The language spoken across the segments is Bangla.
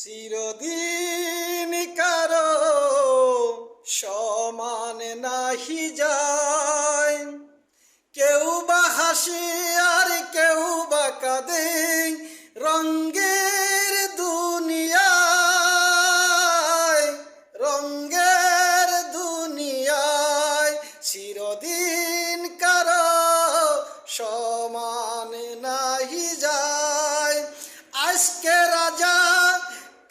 চিরদিন কারো সমান নাহি যায়, কেউ বা হাসে আর কেউ বা কাঁদে রঙ্গের দুনিয়ায়, রঙ্গের দুনিয়ায়। চিরদিন কারো সমান নাহি যায়। আজকে রাজা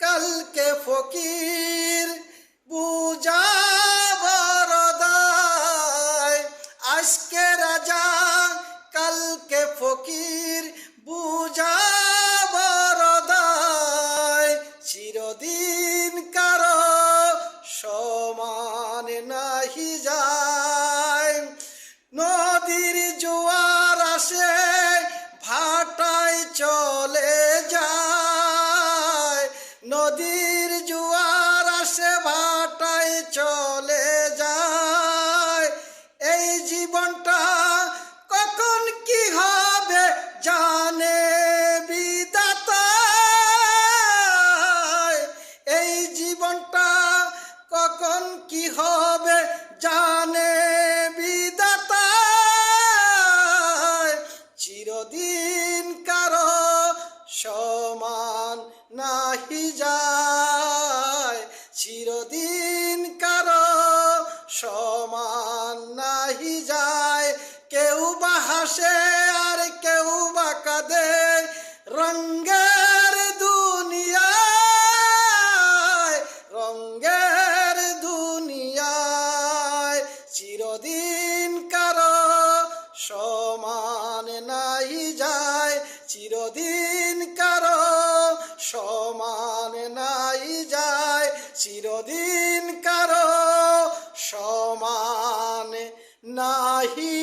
কালকে ফকির বুঝা বড় দায়। আজকে রাজা কালকে ফকির বুঝা বড় দায়। চিরদিন কারো সমান নাহি যায়। নদীর জোয়ার আসে ভাটায় চলে যায়, নদীর জোয়ার আসে ভাটায় চলে যায়। এই জীবনটা কখন কি হবে জানে বিধাতা, এই জীবনটা কখন কি হবে জানে বিধাতা। চিরদিন কারো সমান নাহি যায়, চিরদিন কারো সমান নাহি যায়। কেউ বা হাসে আর কেউ বা কাঁদে রঙ্গের দুনিয়ায়, রঙ্গের দুনিয়ায়। চিরদিন কারো সমান নাহি যায়, চিরদিন কারো সমান নাহি যায়। চিরদিন কারো সমান নাহি